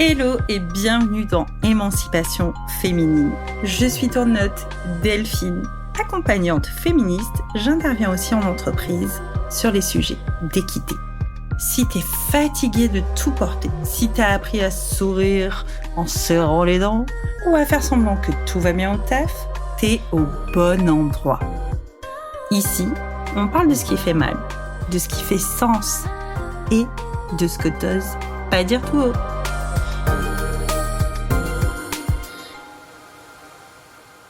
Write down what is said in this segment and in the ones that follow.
Hello et bienvenue dans Émancipation féminine. Je suis ton hôte Delphine, accompagnante féministe. J'interviens aussi en entreprise sur les sujets d'équité. Si t'es fatigué de tout porter, si t'as appris à sourire en serrant les dents ou à faire semblant que tout va bien au taf, t'es au bon endroit. Ici, on parle de ce qui fait mal, de ce qui fait sens et de ce que t'oses pas dire tout haut.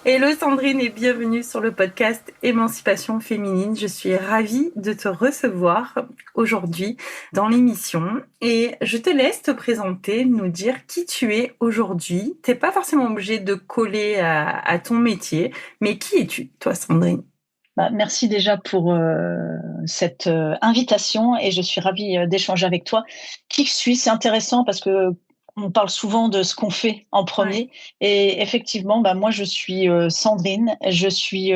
Hello Sandrine et bienvenue sur le podcast Émancipation féminine. Je suis ravie de te recevoir aujourd'hui dans l'émission et je te laisse te présenter, nous dire qui tu es aujourd'hui. T'es pas forcément obligée de coller à ton métier, mais qui es-tu, toi Sandrine ? Merci déjà pour cette invitation et je suis ravie d'échanger avec toi. Qui je suis, c'est intéressant parce que on parle souvent de ce qu'on fait en premier. Ouais. Et effectivement, moi, je suis Sandrine. Je suis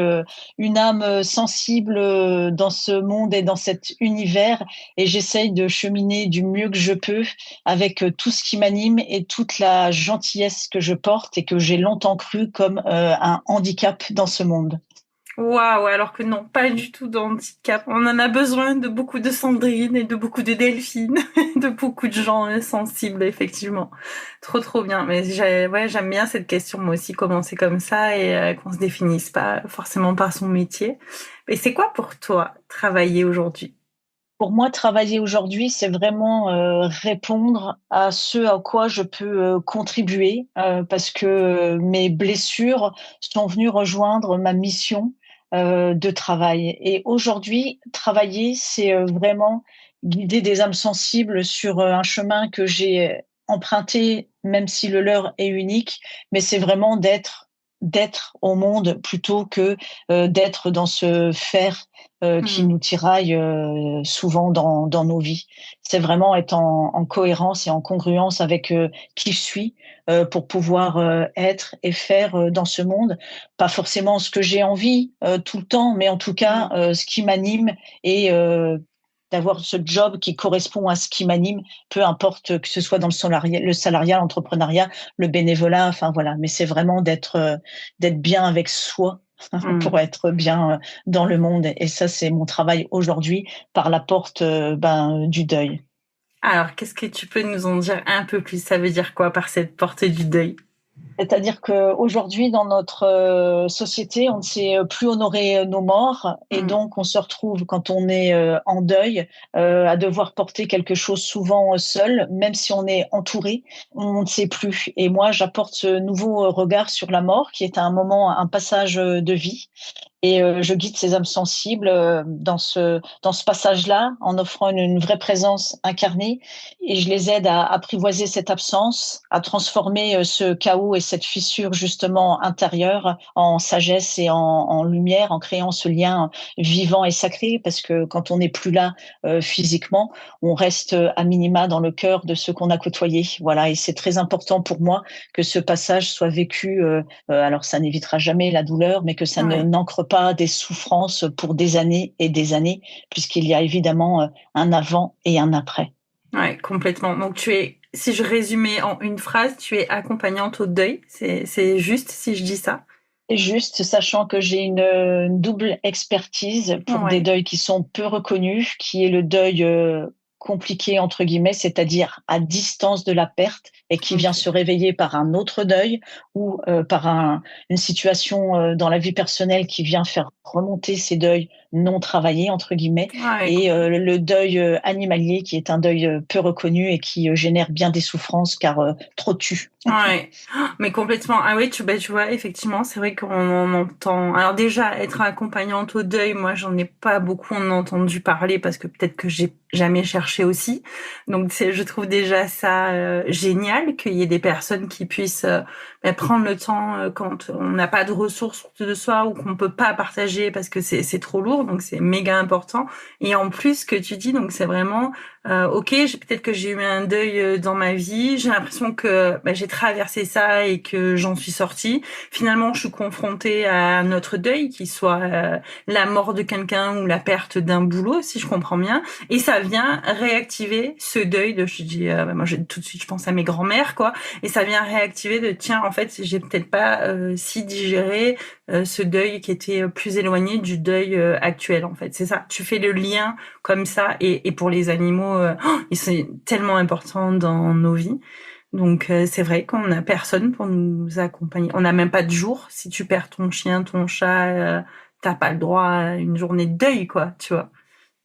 une âme sensible dans ce monde et dans cet univers. Et j'essaye de cheminer du mieux que je peux avec tout ce qui m'anime et toute la gentillesse que je porte et que j'ai longtemps cru comme un handicap dans ce monde. Waouh, alors que non, pas du tout d'handicap. On en a besoin de beaucoup de Sandrine et de beaucoup de Delphine, de beaucoup de gens sensibles, effectivement. Trop bien. Mais j'aime bien cette question, moi aussi, commencer comme ça et qu'on se définisse pas forcément par son métier. Et c'est quoi pour toi, travailler aujourd'hui ? Pour moi, travailler aujourd'hui, c'est vraiment répondre à ce à quoi je peux contribuer parce que mes blessures sont venues rejoindre ma mission de travail. Et aujourd'hui, travailler, c'est vraiment guider des âmes sensibles sur un chemin que j'ai emprunté, même si le leur est unique, mais c'est vraiment d'être au monde plutôt que d'être dans ce faire qui nous tiraille souvent dans nos vies. C'est vraiment être en cohérence et en congruence avec qui je suis pour pouvoir être et faire dans ce monde. Pas forcément ce que j'ai envie tout le temps, mais en tout cas ce qui m'anime et d'avoir ce job qui correspond à ce qui m'anime, peu importe que ce soit dans le salariat, l'entrepreneuriat, le bénévolat, enfin voilà. Mais c'est vraiment d'être bien avec soi pour être bien dans le monde. Et ça, c'est mon travail aujourd'hui par la porte du deuil. Alors, qu'est-ce que tu peux nous en dire un peu plus ? Ça veut dire quoi par cette porte du deuil ? C'est-à-dire qu'aujourd'hui, dans notre société, on ne sait plus honorer nos morts et donc on se retrouve, quand on est en deuil, à devoir porter quelque chose souvent seul, même si on est entouré, on ne sait plus. Et moi, j'apporte ce nouveau regard sur la mort qui est à un moment un passage de vie. Et je guide ces âmes sensibles dans ce passage-là en offrant une vraie présence incarnée et je les aide à apprivoiser cette absence, à transformer ce chaos et cette fissure justement intérieure en sagesse et en lumière, en créant ce lien vivant et sacré parce que quand on n'est plus là physiquement, on reste à minima dans le cœur de ceux qu'on a côtoyés. Voilà, et c'est très important pour moi que ce passage soit vécu, alors ça n'évitera jamais la douleur, mais que ça n'ancre pas des souffrances pour des années et des années, puisqu'il y a évidemment un avant et un après. Ouais, complètement. Donc tu es, si je résumais en une phrase, tu es accompagnante au deuil. C'est juste si je dis ça. C'est juste, sachant que j'ai une double expertise pour des deuils qui sont peu reconnus, qui est le deuil compliqué entre guillemets, c'est-à-dire à distance de la perte et qui vient se réveiller par un autre deuil ou par une situation dans la vie personnelle qui vient faire remonter ces deuils non travaillés entre guillemets et le deuil animalier qui est un deuil peu reconnu et qui génère bien des souffrances car trop tue. Ouais, mais complètement. Ah oui, tu vois, effectivement, c'est vrai qu'on en entend. Alors déjà, être accompagnante au deuil, moi, j'en ai pas beaucoup entendu parler parce que peut-être que j'ai jamais cherché aussi. Donc, je trouve déjà ça génial qu'il y ait des personnes qui puissent prendre le temps quand on n'a pas de ressources de soi ou qu'on peut pas partager parce que c'est trop lourd. Donc, c'est méga important. Et en plus, ce que tu dis, donc c'est vraiment ok, peut-être que j'ai eu un deuil dans ma vie. J'ai l'impression que j'ai traversé ça et que j'en suis sortie. Finalement, je suis confrontée à notre deuil, qui soit la mort de quelqu'un ou la perte d'un boulot, si je comprends bien. Et ça ça vient réactiver ce deuil de, je dis, moi, tout de suite, je pense à mes grands-mères, quoi, et ça vient réactiver de, tiens, en fait, j'ai peut-être pas si digéré ce deuil qui était plus éloigné du deuil actuel, en fait. C'est ça. Tu fais le lien comme ça, et pour les animaux, ils sont tellement importants dans nos vies. Donc c'est vrai qu'on n'a personne pour nous accompagner. On n'a même pas de jour. Si tu perds ton chien, ton chat, t'as pas le droit à une journée de deuil, quoi, tu vois.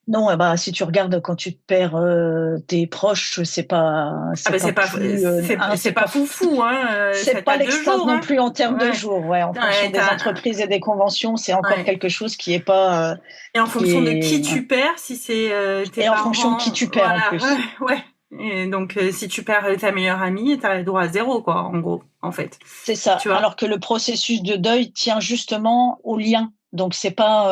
Non, si tu regardes quand tu te perds tes proches, c'est pas Ah ben c'est pas plus c'est pas foufou, hein. c'est pas T'as l'extase jours, non hein. plus en termes de Ouais. jours. Ouais, en fonction Ouais, des entreprises et des conventions, c'est encore ouais. quelque chose qui est pas Et en qui fonction de est qui tu perds, si c'est tes et en fonction de qui parents, tu perds en voilà, plus. ouais. Et donc si tu perds ta meilleure amie, t'as le droit à zéro, quoi, en gros, en fait. C'est ça. Tu vois? Alors que le processus de deuil tient justement au lien. Donc c'est pas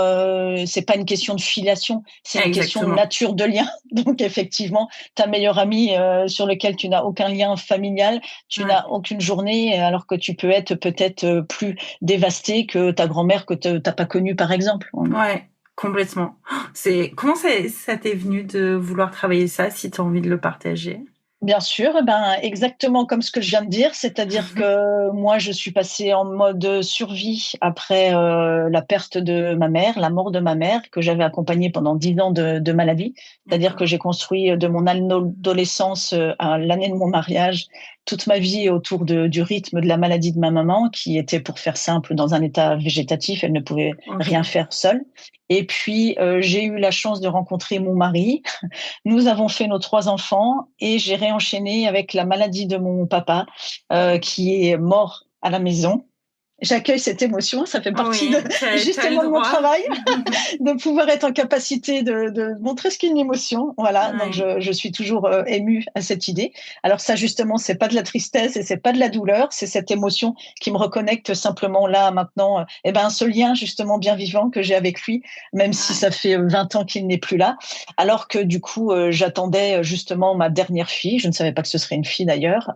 une question de filiation, c'est une question de Exactement. nature de lien. Donc effectivement, ta meilleure amie sur lequel tu n'as aucun lien familial, tu Ouais. n'as aucune journée, alors que tu peux être peut-être plus dévasté que ta grand-mère que t'as pas connue par exemple. Ouais, complètement. C'est comment ça t'est venu de vouloir travailler ça, si tu as envie de le partager? Bien sûr, eh ben, exactement comme ce que je viens de dire, c'est-à-dire que moi, je suis passée en mode survie après la perte de ma mère, la mort de ma mère, que j'avais accompagnée pendant 10 ans de maladie. C'est-à-dire que D'accord. j'ai construit de mon adolescence à l'année de mon mariage toute ma vie autour du rythme de la maladie de ma maman, qui était, pour faire simple, dans un état végétatif. Elle ne pouvait rien OK. faire seule. Et puis, j'ai eu la chance de rencontrer mon mari. Nous avons fait nos 3 enfants et j'ai réenchaîné avec la maladie de mon papa, qui est mort à la maison. J'accueille cette émotion, ça fait partie Oui, tu as le justement de mon droit. travail, de pouvoir être en capacité de montrer ce qu'est une émotion. Voilà, donc Ouais. je suis toujours émue à cette idée. Alors ça, justement, c'est pas de la tristesse et c'est pas de la douleur, c'est cette émotion qui me reconnecte simplement là, maintenant, ce lien justement bien vivant que j'ai avec lui, même si Ouais. ça fait 20 ans qu'il n'est plus là. Alors que du coup, j'attendais justement ma dernière fille, je ne savais pas que ce serait une fille d'ailleurs,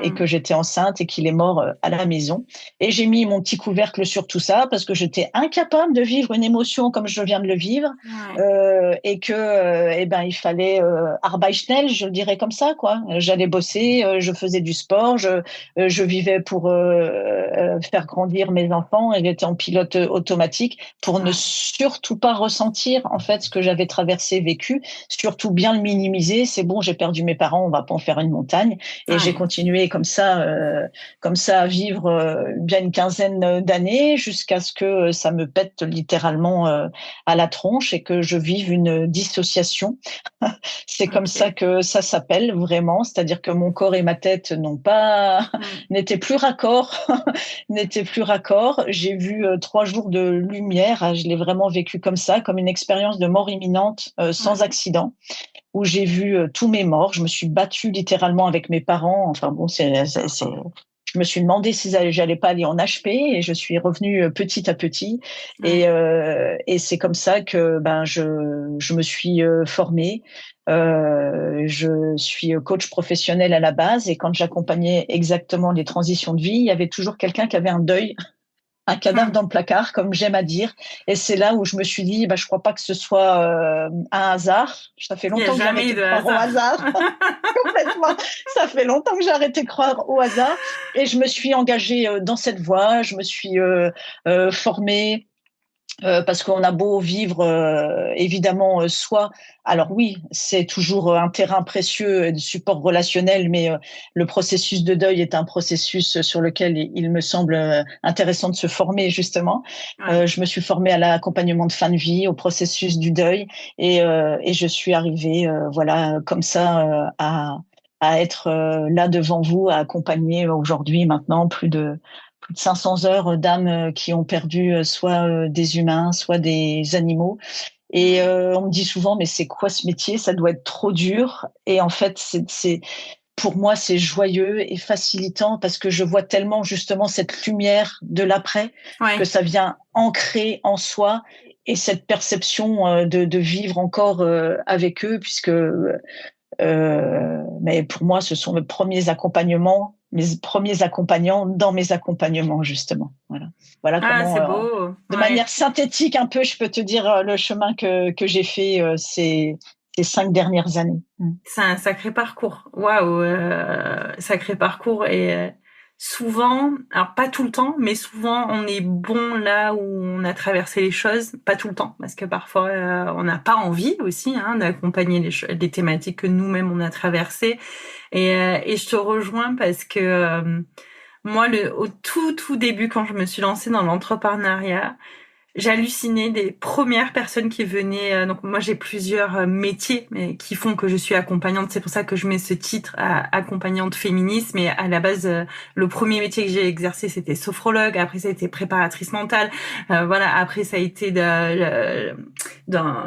et que Mmh. j'étais enceinte et qu'il est mort à la maison. Et j'ai mis mon petit couvercle sur tout ça parce que j'étais incapable de vivre une émotion comme je viens de le vivre, Ouais. et que il fallait Arbeitsschnell, je le dirais comme ça, quoi. J'allais bosser, je faisais du sport, je vivais pour faire grandir mes enfants et j'étais en pilote automatique pour ne Ouais. surtout pas ressentir en fait ce que j'avais traversé, vécu, surtout bien le minimiser. C'est bon, j'ai perdu mes parents, on va pas en faire une montagne. Et j'ai Ouais. continué comme ça à vivre bien une quinzaine d'années jusqu'à ce que ça me pète littéralement à la tronche et que je vive une dissociation. C'est comme ça OK. que ça s'appelle vraiment, c'est-à-dire que mon corps et ma tête Mmh. n'étaient plus raccords, n'étaient plus raccords. J'ai vu 3 jours de lumière. Je l'ai vraiment vécu comme ça, comme une expérience de mort imminente sans Ouais. accident, où j'ai vu tous mes morts. Je me suis battue littéralement avec mes parents. Enfin bon, je me suis demandé si j'allais pas aller en HP et je suis revenue petit à petit. Ouais. Et c'est comme ça que je me suis formée. Je suis coach professionnel à la base et quand j'accompagnais exactement les transitions de vie, il y avait toujours quelqu'un qui avait un deuil, un cadavre Mmh. dans le placard, comme j'aime à dire. Et c'est là où je me suis dit, je crois pas que ce soit un hasard. Ça fait Il y a longtemps que j'ai jamais arrêté de de croire au hasard. hasard. Complètement. Ça fait longtemps que j'ai arrêté de croire au hasard. Et je me suis engagée dans cette voie. Je me suis formée. Parce qu'on a beau vivre évidemment soi, alors oui, c'est toujours un terrain précieux de support relationnel, mais le processus de deuil est un processus sur lequel il me semble intéressant de se former justement. Ouais. Je me suis formée à l'accompagnement de fin de vie, au processus du deuil, et je suis arrivée, voilà, comme ça, à être là devant vous, à accompagner aujourd'hui maintenant plus de 500 heures d'âmes qui ont perdu soit des humains, soit des animaux. Et Ouais. on me dit souvent, mais c'est quoi ce métier? Ça doit être trop dur. Et en fait, pour moi, c'est joyeux et facilitant parce que je vois tellement justement cette lumière de l'après que Ouais. ça vient ancrer en soi et cette perception de vivre encore avec eux, puisque mais pour moi, ce sont mes premiers accompagnants dans mes accompagnements, justement. Voilà. Voilà Ah, comment, c'est beau. de Ouais. manière synthétique, un peu, je peux te dire le chemin que j'ai fait. ces 5 dernières années. C'est un sacré parcours. Waouh, sacré parcours. Et souvent, alors pas tout le temps, mais souvent on est bon là où on a traversé les choses. Pas tout le temps, parce que parfois on n'a pas envie aussi d'accompagner les thématiques que nous-mêmes on a traversées. Et je te rejoins parce que moi, au tout début, quand je me suis lancée dans l'entrepreneuriat, j'hallucinais des premières personnes qui venaient. Donc moi j'ai plusieurs métiers mais qui font que je suis accompagnante. C'est pour ça que je mets ce titre accompagnante féministe. Mais à la base, le premier métier que j'ai exercé c'était sophrologue. Après ça a été préparatrice mentale. Voilà. Après ça a été d'un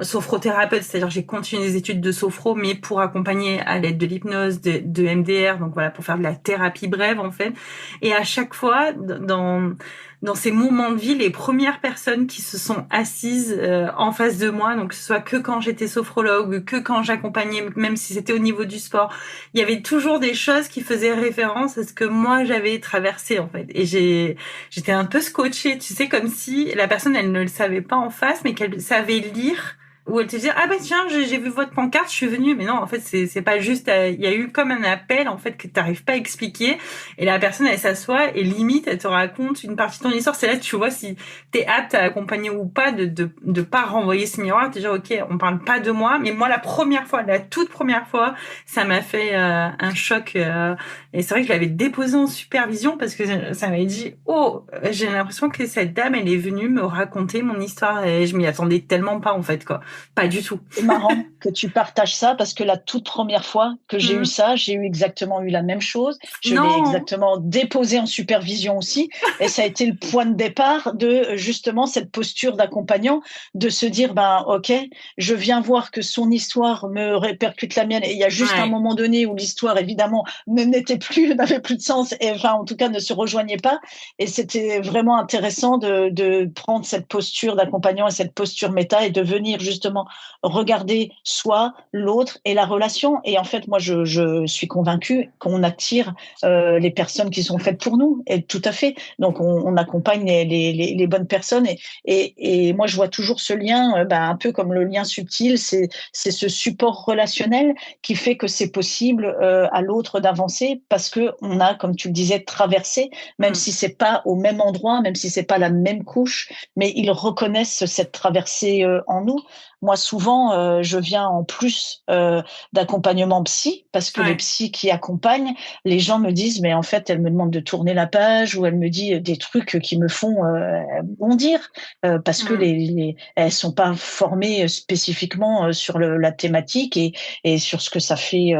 sophrothérapeute. C'est-à-dire j'ai continué les études de sophro, mais pour accompagner à l'aide de l'hypnose, de MDR. Donc voilà, pour faire de la thérapie brève en fait. Et à chaque fois dans ces moments de vie, les premières personnes qui se sont assises en face de moi, donc que ce soit que quand j'étais sophrologue, que quand j'accompagnais, même si c'était au niveau du sport, il y avait toujours des choses qui faisaient référence à ce que moi j'avais traversé en fait. Et j'étais un peu scotchée, tu sais, comme si la personne elle ne le savait pas en face, mais qu'elle savait lire. Ou elle te dit ah bah tiens j'ai vu votre pancarte, je suis venue. Mais non, en fait c'est pas juste, il y a eu comme un appel en fait que t'arrives pas à expliquer, et la personne elle s'assoit et limite elle te raconte une partie de ton histoire. C'est là que tu vois si t'es apte à accompagner ou pas, de pas renvoyer ce miroir, de dire ok on parle pas de moi. Mais moi la toute première fois ça m'a fait un choc, et c'est vrai que je l'avais déposé en supervision parce que ça m'avait dit oh j'ai l'impression que cette dame elle est venue me raconter mon histoire, et je m'y attendais tellement pas en fait quoi. Pas du tout. C'est marrant que tu partages ça parce que la toute première fois que j'ai eu ça, j'ai exactement eu la même chose. Je l'ai Non. exactement déposé en supervision aussi. Et ça a été le point de départ de justement cette posture d'accompagnant, de se dire, ben, OK, je viens voir que son histoire me répercute la mienne. Et il y a juste un moment donné où l'histoire, évidemment, n'était plus, n'avait plus de sens et enfin, en tout cas, ne se rejoignait pas. Et c'était vraiment intéressant de prendre cette posture d'accompagnant et cette posture méta et de venir justement regarder soi, l'autre et la relation. Et en fait, moi, je suis convaincue qu'on attire les personnes qui sont faites pour nous. Et tout à fait. Donc, on accompagne les bonnes personnes. Et moi, je vois toujours ce lien, un peu comme le lien subtil, c'est ce support relationnel qui fait que c'est possible à l'autre d'avancer parce que on a, comme tu le disais, traversé, même si c'est pas au même endroit, même si c'est pas la même couche, mais ils reconnaissent cette traversée en nous. Moi, souvent, je viens en plus d'accompagnement psy, parce que les psys qui accompagnent, les gens me disent, mais en fait, elle me demande de tourner la page, ou elle me dit des trucs qui me font bondir, parce que elles sont pas formées spécifiquement sur la thématique et sur ce que ça fait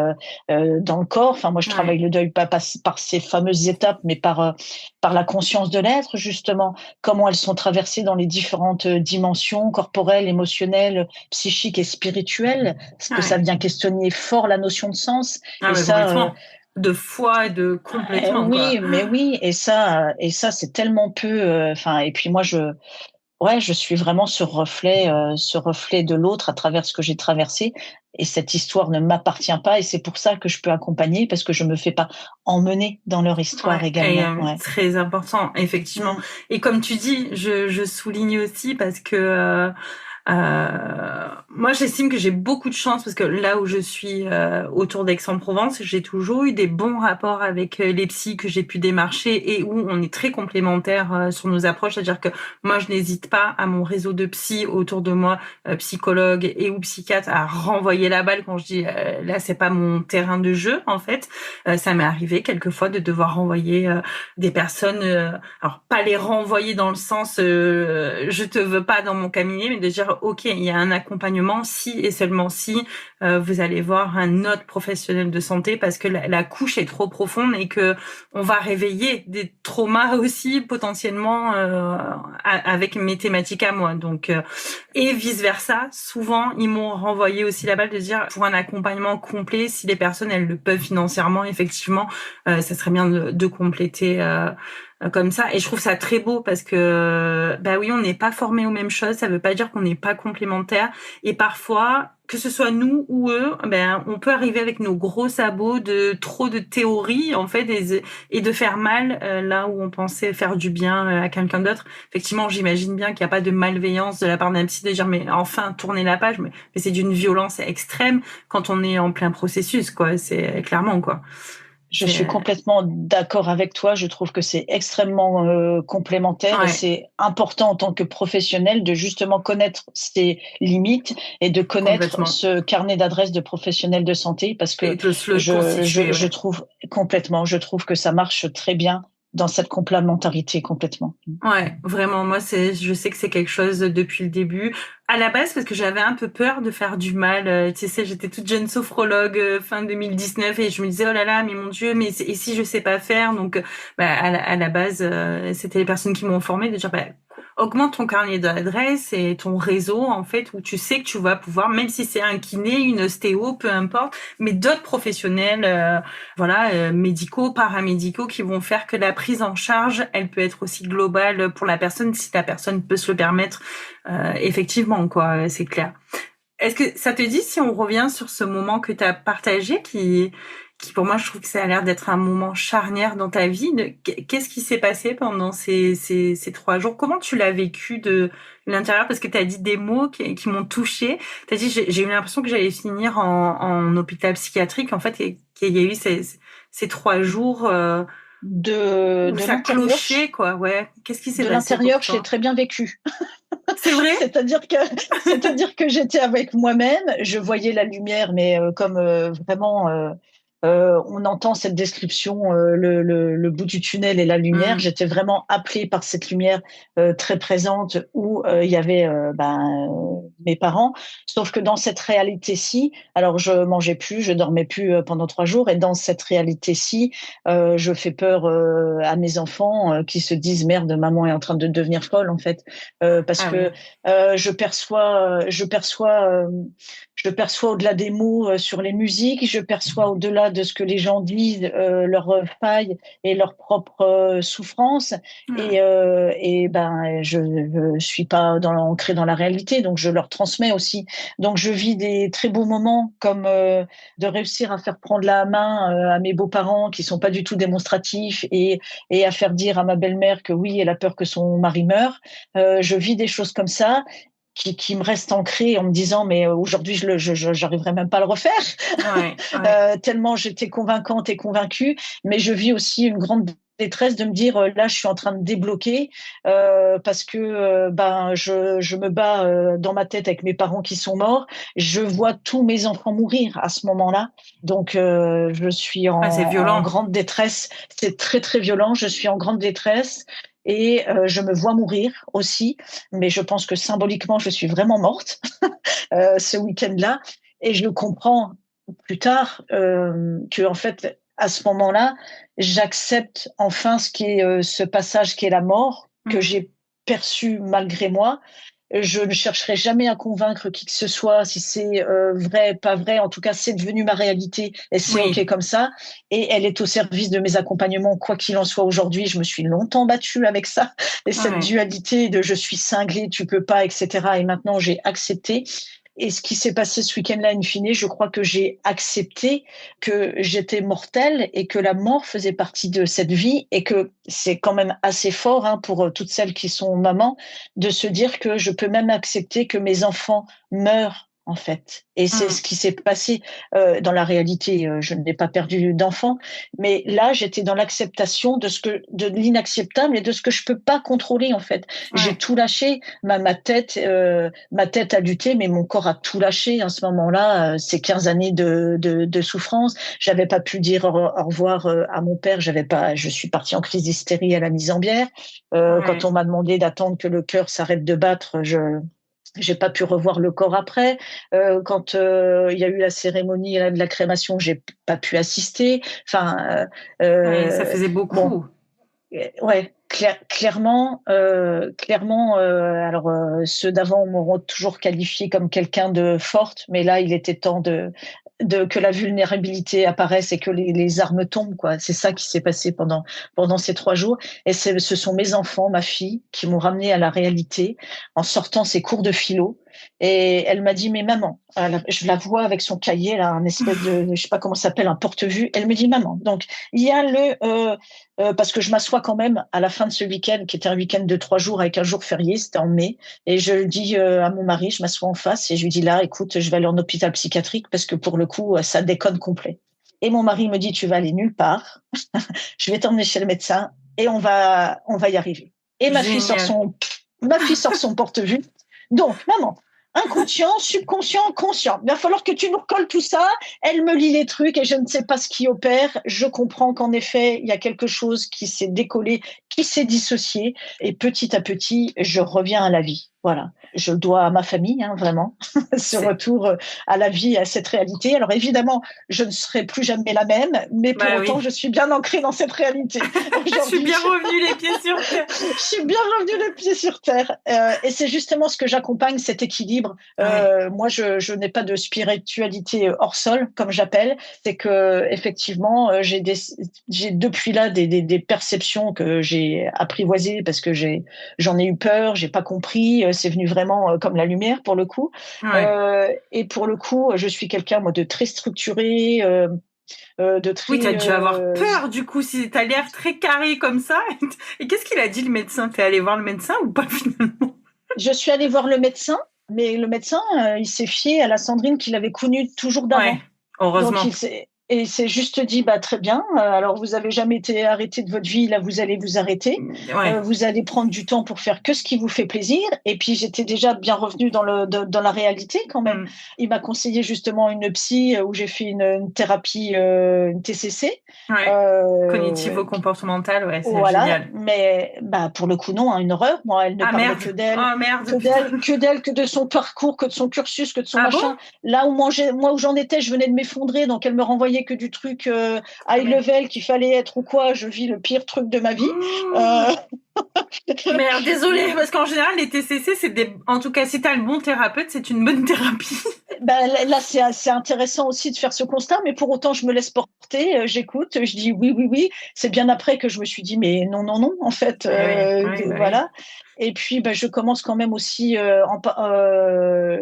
dans le corps. Enfin, moi, je travaille le deuil pas par ces fameuses étapes, mais par la conscience de l'être, justement, comment elles sont traversées dans les différentes dimensions corporelles, émotionnelles, psychiques et spirituelles, parce que ça vient questionner fort la notion de sens. Et ça, de foi, de complètement. Oui, quoi. mais oui, et ça, c'est tellement peu. Enfin, et puis moi, je suis vraiment ce reflet de l'autre à travers ce que j'ai traversé. Et cette histoire ne m'appartient pas, et c'est pour ça que je peux accompagner, parce que je me fais pas emmener dans leur histoire également. Et, très important, effectivement. Et comme tu dis, je souligne aussi parce que moi, j'estime que j'ai beaucoup de chance parce que là où je suis autour d'Aix-en-Provence, j'ai toujours eu des bons rapports avec les psys que j'ai pu démarcher et où on est très complémentaires sur nos approches. C'est-à-dire que moi, je n'hésite pas à mon réseau de psy autour de moi, psychologues et ou psychiatres, à renvoyer la balle quand je dis là, c'est pas mon terrain de jeu. En fait, ça m'est arrivé quelquefois de devoir renvoyer des personnes. Alors pas les renvoyer dans le sens je te veux pas dans mon cabinet, mais de dire ok, il y a un accompagnement si et seulement si vous allez voir un autre professionnel de santé parce que la couche est trop profonde et que on va réveiller des traumas aussi potentiellement avec mes thématiques à moi. Donc et vice versa, souvent ils m'ont renvoyé aussi la balle de dire pour un accompagnement complet, si les personnes elles le peuvent financièrement, effectivement, ça serait bien de compléter comme ça. Et je trouve ça très beau parce que, bah oui, on n'est pas formés aux mêmes choses. Ça veut pas dire qu'on n'est pas complémentaires. Et parfois, que ce soit nous ou eux, ben, on peut arriver avec nos gros sabots de trop de théorie, en fait, et de faire mal là où on pensait faire du bien à quelqu'un d'autre. Effectivement, j'imagine bien qu'il n'y a pas de malveillance de la part d'un psy de dire, mais enfin, tournez la page. Mais c'est d'une violence extrême quand on est en plein processus, quoi. C'est clairement, quoi. Je suis C'est, complètement d'accord avec toi. Je trouve que c'est extrêmement complémentaire et ouais, c'est important en tant que professionnel de justement connaître ses limites et de connaître complètement. ce carnet d'adresses de professionnels de santé parce que Et de se le constituer, je ouais. trouve complètement, je trouve que ça marche très bien dans cette complémentarité complètement. Ouais, vraiment, moi, je sais que c'est quelque chose depuis le début. À la base, parce que j'avais un peu peur de faire du mal. Tu sais, j'étais toute jeune sophrologue fin 2019 et je me disais, oh là là, mais mon Dieu, et si je sais pas faire? Donc, bah, à la base, c'était les personnes qui m'ont formée de dire, bah, augmente ton carnet d'adresses et ton réseau, en fait, où tu sais que tu vas pouvoir, même si c'est un kiné, une ostéo, peu importe, mais d'autres professionnels, voilà, médicaux, paramédicaux qui vont faire que la prise en charge, elle peut être aussi globale pour la personne si la personne peut se le permettre. Effectivement, quoi, c'est clair. Est-ce que ça te dit si on revient sur ce moment que tu as partagé qui pour moi je trouve que ça a l'air d'être un moment charnière dans ta vie. Qu'est-ce qui s'est passé pendant ces 3 jours? Comment tu l'as vécu de l'intérieur? Parce que tu as dit des mots qui m'ont touchée. Tu as dit j'ai eu l'impression que j'allais finir en hôpital psychiatrique en fait et qu'il y a eu ces 3 jours où De ça l'intérieur, clochait quoi. Ouais. Qu'est-ce qui s'est de passé pour l'intérieur, je l'ai toi? très bien vécu. C'est vrai? C'est-à-dire que, c'est-à-dire que j'étais avec moi-même, je voyais la lumière, mais comme vraiment, on entend cette description, le bout du tunnel et la lumière. Hmm. J'étais vraiment appelée par cette lumière très présente où il y avait mes parents. Sauf que dans cette réalité-ci, alors je mangeais plus, je dormais plus pendant 3 jours, et dans cette réalité-ci, je fais peur à mes enfants qui se disent merde, maman est en train de devenir folle en fait, parce Ah oui. que je perçois au-delà des mots sur les musiques, je perçois au-delà de ce que les gens disent, leurs failles et leurs propres souffrances. Ouais. Et ben, je suis pas ancrée dans la réalité, donc je leur transmets aussi. Donc je vis des très beaux moments comme de réussir à faire prendre la main à mes beaux-parents qui sont pas du tout démonstratifs et à faire dire à ma belle-mère que oui, elle a peur que son mari meure. Je vis des choses comme ça qui me restent ancrées en me disant mais aujourd'hui j'arriverai même pas à le refaire Ouais, ouais. tellement j'étais convaincante et convaincue. Mais je vis aussi une grande détresse de me dire là je suis en train de débloquer parce que ben je me bats dans ma tête avec mes parents qui sont morts. Je vois tous mes enfants mourir à ce moment-là, donc je suis Ah, c'est en violent. grande détresse. C'est très très violent. Je suis en grande détresse et je me vois mourir aussi, mais je pense que symboliquement je suis vraiment morte ce week-end-là, et je comprends plus tard que en fait à ce moment-là j'accepte enfin ce qui est ce passage qui est la mort que Mm. j'ai perçu malgré moi. Je ne chercherai jamais à convaincre qui que ce soit si c'est vrai, pas vrai. En tout cas, c'est devenu ma réalité et c'est OK Oui, comme ça. Et elle est au service de mes accompagnements, quoi qu'il en soit aujourd'hui. Je me suis longtemps battue avec ça et cette ouais. dualité de je suis cinglée, tu peux pas, etc. Et maintenant, j'ai accepté. Et ce qui s'est passé ce week-end-là, in fine, je crois que j'ai accepté que j'étais mortelle et que la mort faisait partie de cette vie, et que c'est quand même assez fort hein, pour toutes celles qui sont mamans de se dire que je peux même accepter que mes enfants meurent en fait. Et c'est ce Mm. qui s'est passé dans la réalité. Je n'ai pas perdu d'enfant, mais là j'étais dans l'acceptation de l'inacceptable et de ce que je peux pas contrôler en fait. J'ai Ouais. tout lâché. Ma tête a lutté, mais mon corps a tout lâché à ce moment-là. Ces 15 années de souffrance, j'avais pas pu dire au revoir à mon père. J'avais pas. Je suis partie en crise d'hystérie à la mise en bière. Quand Ouais. on m'a demandé d'attendre que le cœur s'arrête de battre, je j'ai pas pu revoir le corps après. Quand il y a eu la cérémonie de la crémation, j'ai pas pu assister. Enfin, Ouais, ça euh, faisait bon, beaucoup. ouais, clairement. Alors, ceux d'avant m'auront toujours qualifié comme quelqu'un de forte, mais là, il était temps de que la vulnérabilité apparaisse et que les armes tombent, quoi. C'est ça qui s'est passé pendant ces 3 jours. Et ce sont mes enfants, ma fille, qui m'ont ramené à la réalité en sortant ses cours de philo. Et elle m'a dit, mais maman, je la vois avec son cahier, là, un espèce de, je sais pas comment ça s'appelle, un porte-vue. Elle me dit, maman, donc, il y a parce que je m'assois quand même à la fin de ce week-end, qui était un week-end de 3 jours avec un jour férié, c'était en mai. Et je le dis à mon mari, je m'assois en face et je lui dis, là, écoute, je vais aller en hôpital psychiatrique parce que pour le coup, ça déconne complet. Et mon mari me dit, tu vas aller nulle part. Je vais t'emmener chez le médecin et on va y arriver. Et Génial. ma fille sort son porte-vue. Donc, maman, inconscient, subconscient, conscient. Il va falloir que tu nous recolles tout ça. Elle me lit les trucs et je ne sais pas ce qui opère. Je comprends qu'en effet, il y a quelque chose qui s'est décollé, qui s'est dissocié. Et petit à petit, je reviens à la vie. Voilà. Je le dois à ma famille, hein, vraiment, ce C'est... retour à la vie, à cette réalité. Alors évidemment, je ne serai plus jamais la même, mais pour Bah autant, oui. je suis bien ancrée dans cette réalité. Je suis Aujourd'hui, bien revenue les pieds sur terre. je suis bien revenue les pieds sur terre. Et c'est justement ce que j'accompagne, cet équilibre. Ouais. Moi, je n'ai pas de spiritualité hors sol, comme j'appelle. C'est que effectivement, j'ai depuis là des perceptions que j'ai apprivoisées parce que j'en ai eu peur, j'ai pas compris. C'est venu vraiment comme la lumière pour le coup. Ouais. Et pour le coup, je suis quelqu'un moi de très structuré. De Oui, t'as très dû avoir peur du coup, si t'as l'air très carré comme ça. Et qu'est-ce qu'il a dit le médecin? T'es allé voir le médecin ou pas finalement? Je suis allée voir le médecin, mais le médecin, il s'est fié à la Sandrine qu'il avait connue toujours Ouais, d'avant. Donc heureusement. il s'est juste dit, bah très bien. Alors vous avez jamais été arrêté de votre vie, là vous allez vous arrêter. Ouais. Vous allez prendre du temps pour faire que ce qui vous fait plaisir. Et puis j'étais déjà bien revenue dans la réalité quand même. Mm. Il m'a conseillé justement une psy où j'ai fait une thérapie, une TCC. Ouais. Euh, Cognitivo-comportemental, ouais, c'est voilà, génial. mais bah pour le coup non, hein, une horreur. Moi, elle ne Ah parlait merde. que d'elle, Oh merde, que putain. d'elle, que d'elle, que de son parcours, que de son cursus, que de son Ah bon? machin. Là où moi où j'en étais, je venais de m'effondrer, donc elle me renvoyait que du truc Ah high merde. level qu'il fallait être ou quoi. Je vis le pire truc de ma vie. Mmh. Euh, Merde, désolée, parce qu'en général, les TCC, c'est des... En tout cas, si t'as le bon thérapeute, c'est une bonne thérapie. Ben, là, c'est intéressant aussi de faire ce constat, mais pour autant, je me laisse porter, j'écoute, je dis oui, oui, oui. C'est bien après que je me suis dit, mais non, non, non, en fait, Eh oui, oui, bah oui. voilà. Et puis, ben, je commence quand même aussi,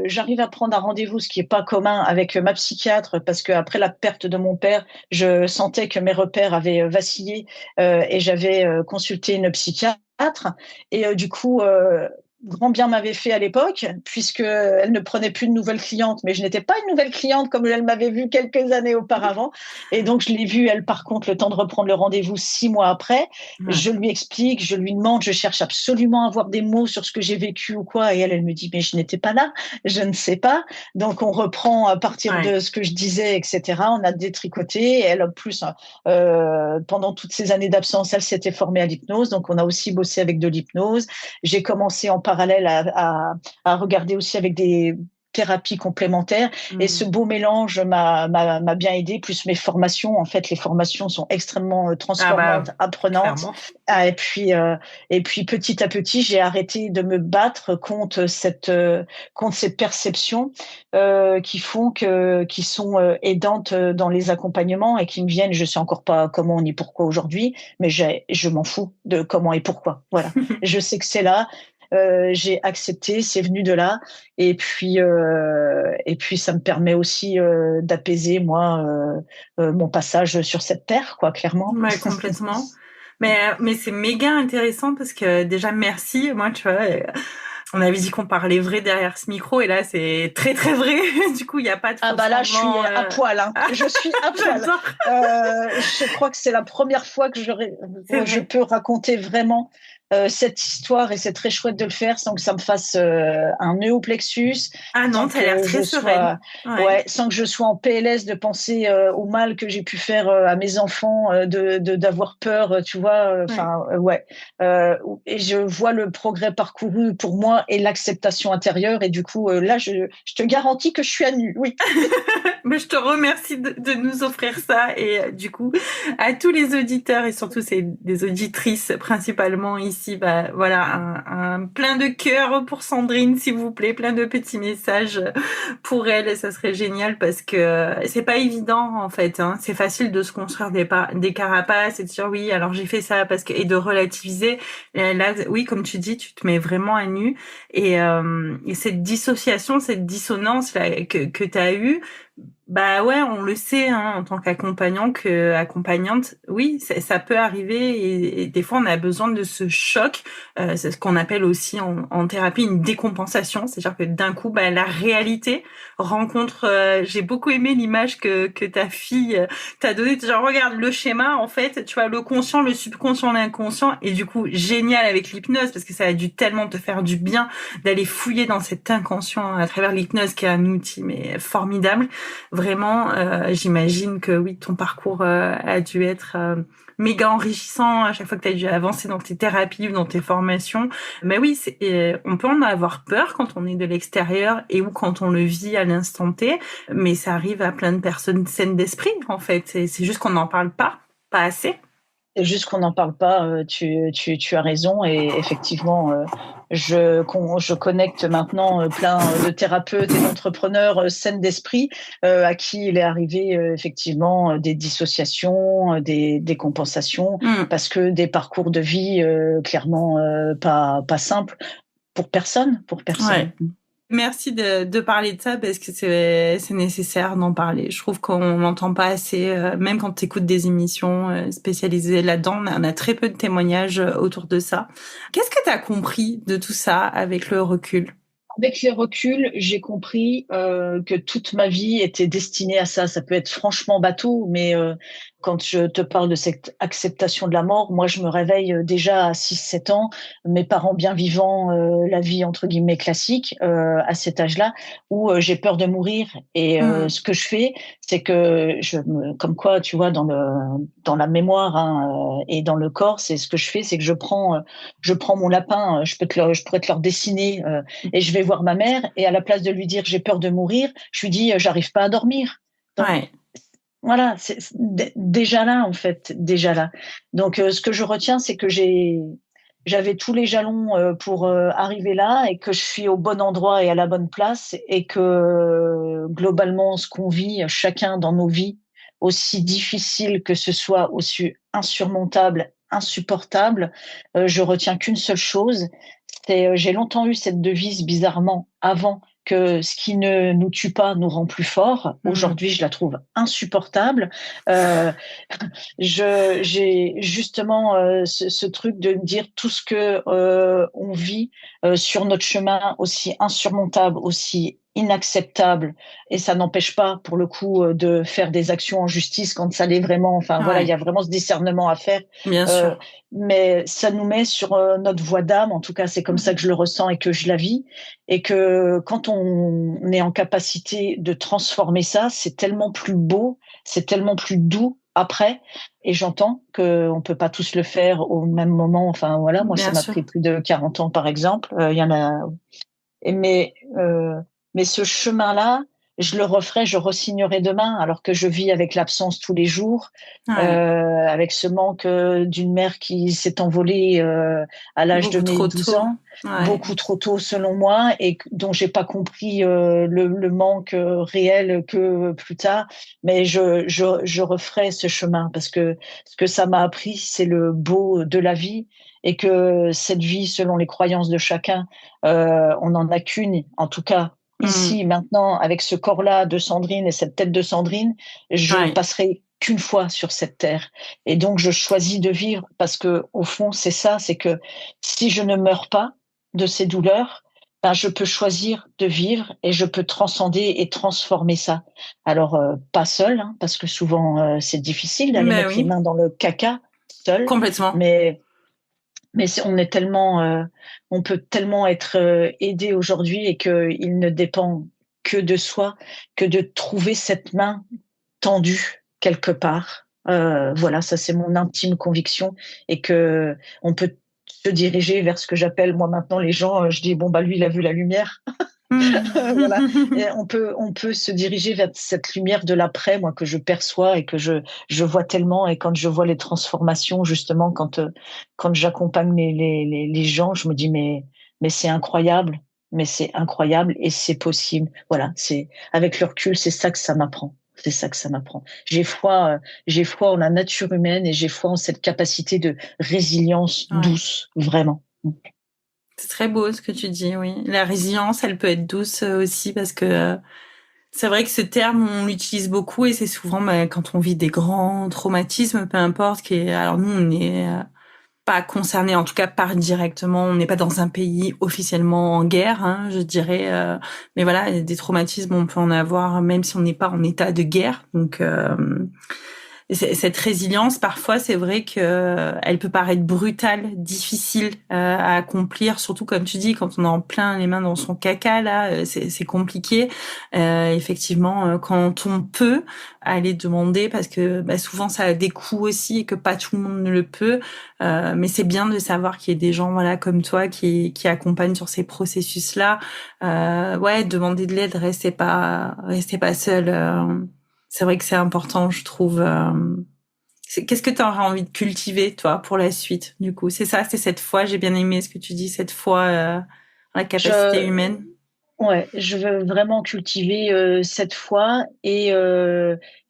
j'arrive à prendre un rendez-vous, ce qui est pas commun avec ma psychiatre, parce qu'après la perte de mon père, je sentais que mes repères avaient vacillé et j'avais consulté une psychiatre. Et du coup, grand bien m'avait fait à l'époque, puisque elle ne prenait plus de nouvelles clientes, mais je n'étais pas une nouvelle cliente comme elle m'avait vue quelques années auparavant. Et donc, je l'ai vue, elle, par contre, le temps de reprendre le rendez-vous 6 mois après. Ouais. Je lui explique, je lui demande, je cherche absolument à avoir des mots sur ce que j'ai vécu ou quoi. Et elle me dit, mais je n'étais pas là, je ne sais pas. Donc, on reprend à partir Ouais. de ce que je disais, etc. On a détricoté. Et elle, en plus, pendant toutes ces années d'absence, elle s'était formée à l'hypnose. Donc, on a aussi bossé avec de l'hypnose. J'ai commencé en parallèle à regarder aussi avec des thérapies complémentaires. Et ce Mm. beau mélange m'a bien aidé, plus mes formations. En fait, les formations sont extrêmement Ah bah, transformantes, apprenantes. clairement. Ah, et puis petit à petit, j'ai arrêté de me battre contre ces perceptions qui sont aidantes dans les accompagnements et qui me viennent. Je sais encore pas comment ni pourquoi aujourd'hui, mais je m'en fous de comment et pourquoi. Voilà. Je sais que c'est là. J'ai accepté, c'est venu de là, et puis ça me permet aussi d'apaiser moi mon passage sur cette terre, quoi, clairement. Ouais, complètement. Mais c'est méga intéressant parce que déjà, merci. Moi, tu vois, on avait dit qu'on parlait vrai derrière ce micro et là, c'est très, très vrai. Du coup, il n'y a pas de Ah faux bah là, je suis semblants. à poil, hein. Ah, Je suis à poil. j'adore. Je crois que c'est la première fois que C'est je vrai. peux raconter vraiment cette histoire et c'est très chouette de le faire sans que ça me fasse un nœud au plexus, Ah non, sans t'as l'air que très je sereine. sois, Ouais. ouais, sans que je sois en PLS de penser au mal que j'ai pu faire à mes enfants, d'avoir peur, tu vois. Ouais. Enfin, ouais. Et je vois le progrès parcouru pour moi et l'acceptation intérieure et du coup là, je te garantis que je suis à nu. Oui. Mais je te remercie de nous offrir ça et du coup, à tous les auditeurs et surtout c'est des auditrices principalement ici. aussi, bah voilà, un plein de cœurs pour Sandrine, s'il vous plaît, plein de petits messages pour elle, et ça serait génial parce que c'est pas évident en fait. Hein. C'est facile de se construire des carapaces et de dire oui, alors j'ai fait ça parce que et de relativiser. Et là, oui, comme tu dis, tu te mets vraiment à nu et cette dissociation, cette dissonance là que t'as eue. Bah ouais, on le sait hein, en tant qu'accompagnant que accompagnante, oui, ça peut arriver et des fois on a besoin de ce choc. C'est ce qu'on appelle aussi en thérapie une décompensation, c'est-à-dire que d'un coup, bah la réalité rencontre. J'ai beaucoup aimé l'image que ta fille t'a donnée. Genre regarde le schéma, en fait, tu vois le conscient, le subconscient, l'inconscient, et du coup génial avec l'hypnose parce que ça a dû tellement te faire du bien d'aller fouiller dans cet inconscient à travers l'hypnose qui est un outil mais formidable. Vraiment, j'imagine que oui, ton parcours a dû être méga enrichissant à chaque fois que tu as dû avancer dans tes thérapies ou dans tes formations. Mais oui, on peut en avoir peur quand on est de l'extérieur et ou quand on le vit à l'instant T, mais ça arrive à plein de personnes saines d'esprit, en fait. C'est juste qu'on n'en parle pas assez. C'est juste qu'on n'en parle pas, tu as raison et effectivement, je connecte maintenant plein de thérapeutes et d'entrepreneurs sains d'esprit à qui il est arrivé effectivement des dissociations, des compensations, parce que des parcours de vie clairement pas simples pour personne, pour personne. Ouais. Merci de parler de ça parce que c'est nécessaire d'en parler. Je trouve qu'on n'entend pas assez, même quand tu écoutes des émissions spécialisées là-dedans, on a très peu de témoignages autour de ça. Qu'est-ce que tu as compris de tout ça avec le recul? Avec les reculs, j'ai compris que toute ma vie était destinée à ça. Ça peut être franchement bateau, mais quand je te parle de cette acceptation de la mort, moi, je me réveille déjà à 6-7 ans, mes parents bien vivants, la vie entre guillemets classique à cet âge-là, où j'ai peur de mourir. Et ce que je fais, c'est que comme quoi, tu vois, dans la mémoire hein, et dans le corps, c'est ce que je fais, c'est que je prends mon lapin, je pourrais te leur dessiner et je vais voir ma mère et à la place de lui dire j'ai peur de mourir, je lui dis j'arrive pas à dormir. Donc, ouais. Voilà, c'est déjà là en fait, déjà là. Donc ce que je retiens, c'est que j'avais tous les jalons pour arriver là et que je suis au bon endroit et à la bonne place et que globalement ce qu'on vit chacun dans nos vies, aussi difficile que ce soit, aussi insurmontable, insupportable, je retiens qu'une seule chose, c'est j'ai longtemps eu cette devise bizarrement avant que ce qui ne nous tue pas nous rend plus forts. Aujourd'hui, je la trouve insupportable. J'ai justement ce truc de me dire tout ce que on vit sur notre chemin, aussi insurmontable, aussi inacceptable, et ça n'empêche pas, pour le coup, de faire des actions en justice quand ça l'est vraiment. Enfin, voilà, il y a vraiment ce discernement à faire. Bien sûr. Mais ça nous met sur notre voie d'âme. En tout cas, c'est comme ça que je le ressens et que je la vis. Et que quand on est en capacité de transformer ça, c'est tellement plus beau, c'est tellement plus doux après. Et j'entends qu'on peut pas tous le faire au même moment. Enfin, voilà, moi, Bien ça m'a sûr. pris plus de 40 ans, par exemple. Il y en a. Mais ce chemin-là, je le referai, je resignerai demain, alors que je vis avec l'absence tous les jours, Ouais. avec ce manque d'une mère qui s'est envolée à l'âge de Beaucoup mes trop 12 tôt. ans, Ouais. beaucoup trop tôt selon moi, et dont j'ai pas compris le manque réel que plus tard. Mais je referai ce chemin parce que ce que ça m'a appris, c'est le beau de la vie et que cette vie, selon les croyances de chacun, on n'en a qu'une, en tout cas ici, maintenant, avec ce corps-là de Sandrine et cette tête de Sandrine, je Ouais. passerai qu'une fois sur cette terre. Et donc, je choisis de vivre parce que, au fond, c'est ça, c'est que si je ne meurs pas de ces douleurs, ben, je peux choisir de vivre et je peux transcender et transformer ça. Alors, pas seul, hein, parce que souvent, c'est difficile d'aller Ben mettre les oui, mains dans le caca seul, complètement. mais on est tellement, on peut tellement être aidé aujourd'hui et qu'il ne dépend que de soi, que de trouver cette main tendue quelque part. Voilà, ça c'est mon intime conviction et que on peut se diriger vers ce que j'appelle moi maintenant les gens. Je dis bon bah lui il a vu la lumière. Voilà. Et on peut se diriger vers cette lumière de l'après, moi, que je perçois et que je vois tellement. Et quand je vois les transformations, justement, quand j'accompagne les gens, je me dis, mais c'est incroyable, mais c'est incroyable et c'est possible. Voilà. Avec le recul, c'est ça que ça m'apprend. C'est ça que ça m'apprend. J'ai foi en la nature humaine et j'ai foi en cette capacité de résilience Ouais. douce, vraiment. C'est très beau ce que tu dis, oui. La résilience, elle peut être douce aussi parce que c'est vrai que ce terme, on l'utilise beaucoup et c'est souvent quand on vit des grands traumatismes, peu importe. Alors nous, on n'est pas concerné, en tout cas pas directement. On n'est pas dans un pays officiellement en guerre, hein, je dirais. Mais voilà, des traumatismes, on peut en avoir même si on n'est pas en état de guerre. Donc cette résilience, parfois, c'est vrai que elle peut paraître brutale, difficile à accomplir, surtout comme tu dis, quand on est en plein les mains dans son caca, là, c'est compliqué. Effectivement, quand on peut aller demander, parce que souvent ça a des coûts aussi et que pas tout le monde ne le peut, mais c'est bien de savoir qu'il y a des gens, voilà, comme toi, qui accompagnent sur ces processus-là. Ouais, demander de l'aide, restez pas seul. C'est vrai que c'est important, je trouve. Qu'est-ce que tu auras envie de cultiver, toi, pour la suite, du coup? C'est ça, c'est cette foi, j'ai bien aimé ce que tu dis, cette foi en la capacité Je, humaine. Ouais, je veux vraiment cultiver cette foi et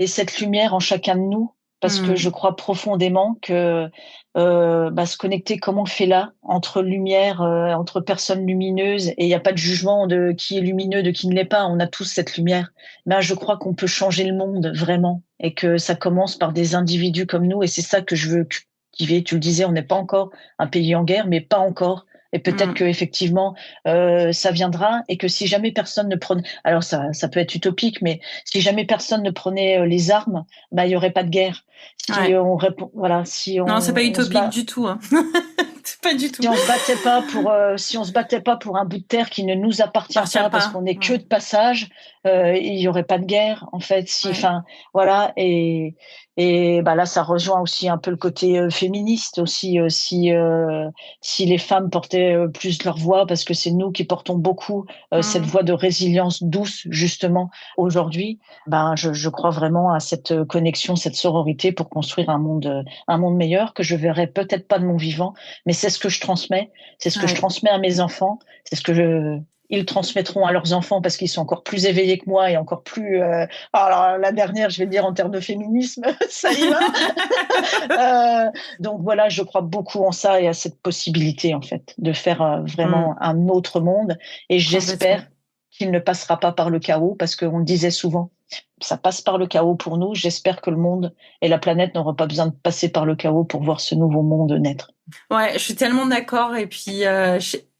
cette lumière en chacun de nous, parce que je Hmm. crois profondément que se connecter comme on le fait là, entre lumière, entre personnes lumineuses, et il n'y a pas de jugement de qui est lumineux, de qui ne l'est pas, on a tous cette lumière. Mais je crois qu'on peut changer le monde vraiment, et que ça commence par des individus comme nous, et c'est ça que je veux cultiver. Tu le disais, on n'est pas encore un pays en guerre, mais pas encore. Et peut-être que Hmm. effectivement ça viendra, et que si jamais personne ne prenait, alors ça peut être utopique, mais si jamais personne ne prenait les armes, il y aurait pas de guerre. Si Ouais. on répond, voilà, si Non, c'est pas on se utopique bat, du tout, hein. C'est pas du tout. si on se battait pas pour, si on se battait pas pour un bout de terre qui ne nous appartient Appartient pas, parce pas. qu'on n'est que Ouais. de passage, il y aurait pas de guerre en fait. Si, Ouais. enfin, voilà, et là, ça rejoint aussi un peu le côté féministe aussi. Si les femmes portaient plus leur voix, parce que c'est nous qui portons beaucoup cette Hmm. voix de résilience douce justement aujourd'hui. Je crois vraiment à cette connexion, cette sororité pour construire un monde meilleur que je verrai peut-être pas de mon vivant, mais c'est ce que je transmets, c'est ce que je Ouais. transmets à mes enfants, c'est ce que ils transmettront à leurs enfants, parce qu'ils sont encore plus éveillés que moi et encore plus. Alors la dernière, je vais dire en termes de féminisme, ça y va. Donc voilà, je crois beaucoup en ça et à cette possibilité en fait de faire Hmm. vraiment un autre monde. Et Complètement. j'espère qu'il ne passera pas par le chaos, parce qu'on le disait souvent, ça passe par le chaos pour nous. J'espère que le monde et la planète n'auront pas besoin de passer par le chaos pour voir ce nouveau monde naître. Ouais, je suis tellement d'accord. Et puis,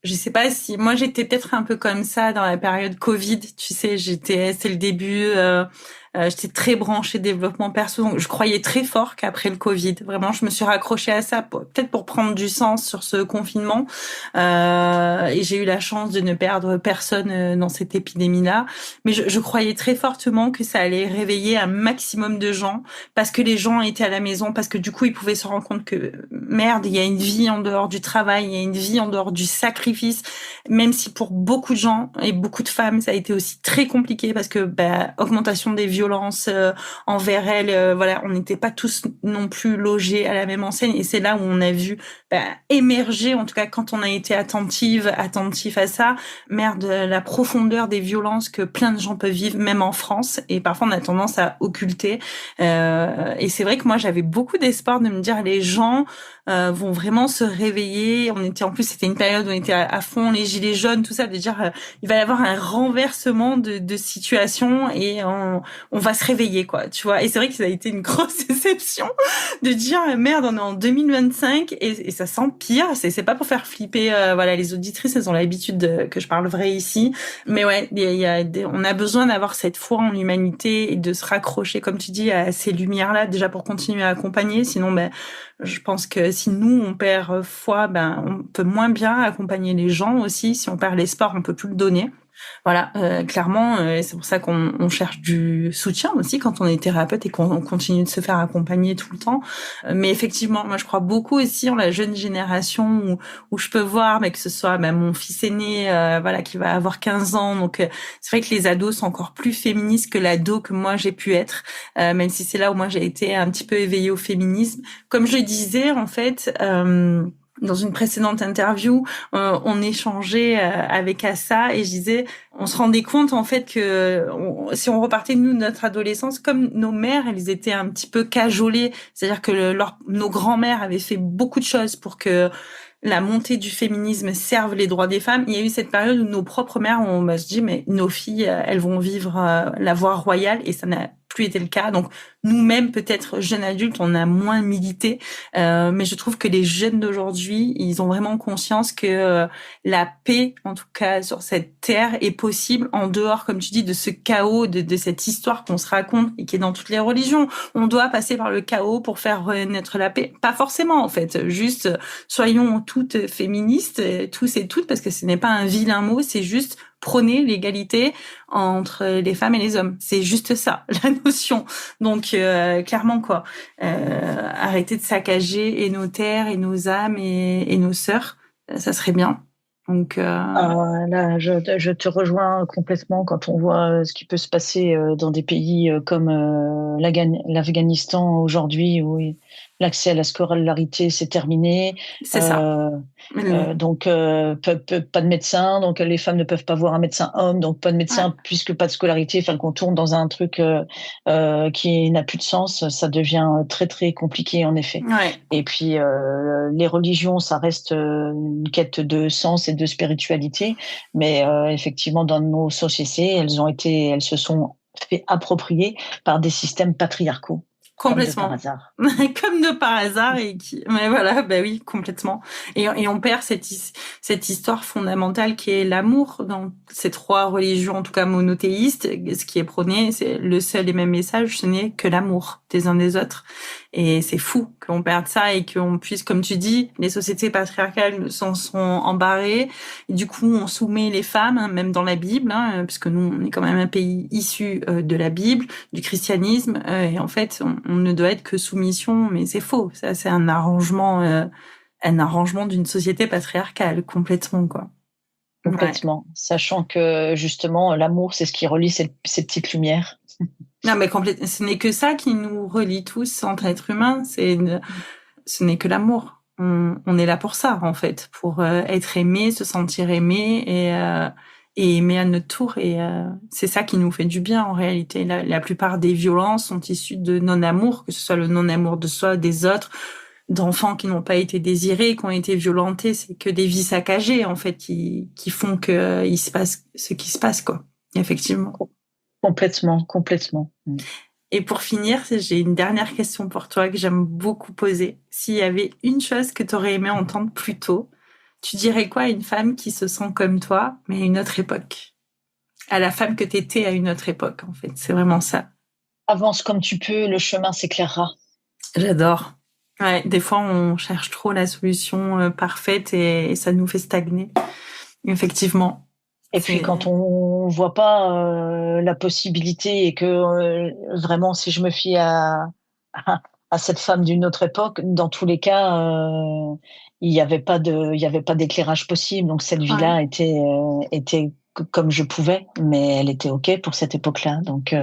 je sais pas si moi j'étais peut-être un peu comme ça dans la période Covid. Tu sais, c'est le début. J'étais très branchée développement perso, donc je croyais très fort qu'après le Covid, vraiment, je me suis raccrochée à ça, peut-être pour prendre du sens sur ce confinement. Et j'ai eu la chance de ne perdre personne dans cette épidémie-là. Mais je croyais très fortement que ça allait réveiller un maximum de gens, parce que les gens étaient à la maison, parce que du coup, ils pouvaient se rendre compte que merde, il y a une vie en dehors du travail, il y a une vie en dehors du sacrifice, même si pour beaucoup de gens et beaucoup de femmes, ça a été aussi très compliqué, parce que augmentation des violences envers elles, voilà, on n'était pas tous non plus logés à la même enseigne, et c'est là où on a vu émerger, en tout cas quand on a été attentif à ça, merde, la profondeur des violences que plein de gens peuvent vivre, même en France, et parfois on a tendance à occulter. Et c'est vrai que moi j'avais beaucoup d'espoir de me dire les gens vont vraiment se réveiller. En plus c'était une période où on était à fond les gilets jaunes, tout ça, de dire il va y avoir un renversement de situation et on va se réveiller, quoi, tu vois. Et c'est vrai que ça a été une grosse déception de dire merde, on est en 2025 et ça s'empire. C'est pas pour faire flipper, voilà, les auditrices, elles ont l'habitude que je parle vrai ici, mais ouais, on a besoin d'avoir cette foi en l'humanité et de se raccrocher, comme tu dis, à ces lumières-là, déjà pour continuer à accompagner. Sinon, je pense que si nous on perd foi, on peut moins bien accompagner les gens aussi. Si on perd l'espoir, on peut plus le donner. Voilà, clairement, c'est pour ça qu'on cherche du soutien aussi quand on est thérapeute et qu'on continue de se faire accompagner tout le temps. Mais effectivement, moi je crois beaucoup aussi en la jeune génération où je peux voir, mais que ce soit mon fils aîné, voilà, qui va avoir 15 ans. Donc c'est vrai que les ados sont encore plus féministes que l'ado que moi j'ai pu être, même si c'est là où moi j'ai été un petit peu éveillée au féminisme. Comme je disais, en fait. Dans une précédente interview, on échangeait avec Assa et je disais, on se rendait compte en fait que si on repartait nous de notre adolescence, comme nos mères, elles étaient un petit peu cajolées, c'est-à-dire que nos grands-mères avaient fait beaucoup de choses pour que la montée du féminisme serve les droits des femmes. Il y a eu cette période où nos propres mères, on se dit, mais nos filles, elles vont vivre la voie royale et ça n'a plus été le cas. Donc nous-mêmes, peut-être jeunes adultes, on a moins milité, mais je trouve que les jeunes d'aujourd'hui, ils ont vraiment conscience que la paix, en tout cas sur cette terre, est possible en dehors, comme tu dis, de ce chaos, de cette histoire qu'on se raconte et qui est dans toutes les religions. On doit passer par le chaos pour faire renaître la paix. Pas forcément, en fait. Juste, soyons toutes féministes, tous et toutes, parce que ce n'est pas un vilain mot, c'est juste prôner l'égalité entre les femmes et les hommes. C'est juste ça, la notion. Donc, clairement, quoi. Arrêter de saccager et nos terres, et nos âmes, et nos sœurs, ça serait bien. Donc, là, je te rejoins complètement quand on voit ce qui peut se passer dans des pays comme l'Afghanistan aujourd'hui, où l'accès à la scolarité s'est terminé. C'est ça. Donc, pas de médecin, donc les femmes ne peuvent pas voir un médecin homme, donc pas de médecin puisque pas de scolarité, enfin qu'on tourne dans un truc qui n'a plus de sens, ça devient très très compliqué en effet. Ouais. Et puis les religions, ça reste une quête de sens et de spiritualité, mais effectivement dans nos sociétés, elles se sont fait approprier par des systèmes patriarcaux. Complètement. Comme de par hasard. Comme de par hasard mais voilà, oui, complètement. Et on perd cette histoire fondamentale qui est l'amour dans ces trois religions, en tout cas monothéistes. Ce qui est prôné, c'est le seul et même message, ce n'est que l'amour des uns des autres. Et c'est fou qu'on perde ça et qu'on puisse, comme tu dis, les sociétés patriarcales s'en sont embarrées. Et du coup, on soumet les femmes, même dans la Bible, puisque nous, on est quand même un pays issu de la Bible, du christianisme. Et en fait, on ne doit être que soumission, mais c'est faux. Ça, c'est un arrangement d'une société patriarcale, complètement, quoi. Complètement. Ouais. Sachant que, justement, l'amour, c'est ce qui relie ces petites lumières. Non, mais ce n'est que ça qui nous relie tous entre êtres humains. Ce n'est que l'amour. On est là pour ça, en fait, pour être aimé, se sentir aimé et aimer à notre tour. Et c'est ça qui nous fait du bien, en réalité. La plupart des violences sont issues de non-amour, que ce soit le non-amour de soi, des autres, d'enfants qui n'ont pas été désirés, qui ont été violentés. C'est que des vies saccagées, en fait, qui font que il se passe ce qui se passe, quoi. Effectivement. Complètement. Et pour finir, j'ai une dernière question pour toi que j'aime beaucoup poser. S'il y avait une chose que tu aurais aimé entendre plus tôt, tu dirais quoi à une femme qui se sent comme toi, mais à une autre époque? À la femme que t'étais à une autre époque, en fait. C'est vraiment ça. Avance comme tu peux, le chemin s'éclairera. J'adore. Ouais, des fois, on cherche trop la solution parfaite et ça nous fait stagner. Effectivement. Et puis quand on voit pas la possibilité et que vraiment, si je me fie à cette femme d'une autre époque, dans tous les cas, il y avait pas d'éclairage possible. Donc cette vie-là était comme je pouvais, mais elle était ok pour cette époque-là. Donc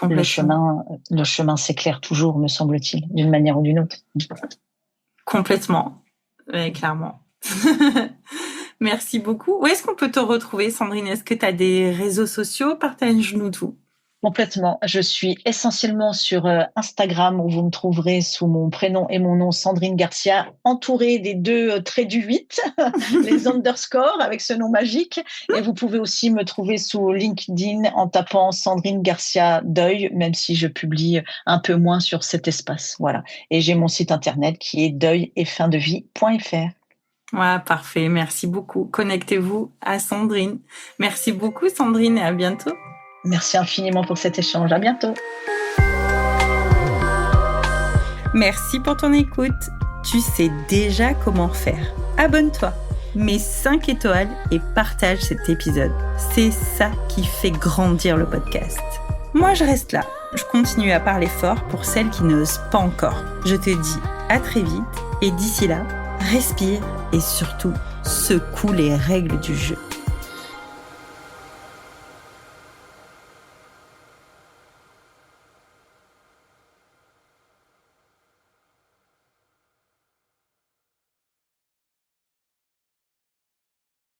le chemin s'éclaire toujours, me semble-t-il, d'une manière ou d'une autre. Complètement, ouais, clairement. Merci beaucoup. Où est-ce qu'on peut te retrouver, Sandrine? Est-ce que tu as des réseaux sociaux? Partage-nous tout. Complètement. Je suis essentiellement sur Instagram où vous me trouverez sous mon prénom et mon nom, Sandrine Garcia, entourée des 2 traits du 8, les underscores avec ce nom magique. Et vous pouvez aussi me trouver sous LinkedIn en tapant Sandrine Garcia Deuil, même si je publie un peu moins sur cet espace. Voilà. Et j'ai mon site internet qui est deuil-et-fin-de-vie.fr. Ouais, parfait. Merci beaucoup. Connectez-vous à Sandrine. Merci beaucoup, Sandrine, et à bientôt. Merci infiniment pour cet échange. À bientôt. Merci pour ton écoute. Tu sais déjà comment faire. Abonne-toi. mets 5 étoiles et partage cet épisode. C'est ça qui fait grandir le podcast. Moi, je reste là. Je continue à parler fort pour celles qui n'osent pas encore. Je te dis à très vite et d'ici là, respire et surtout secoue les règles du jeu.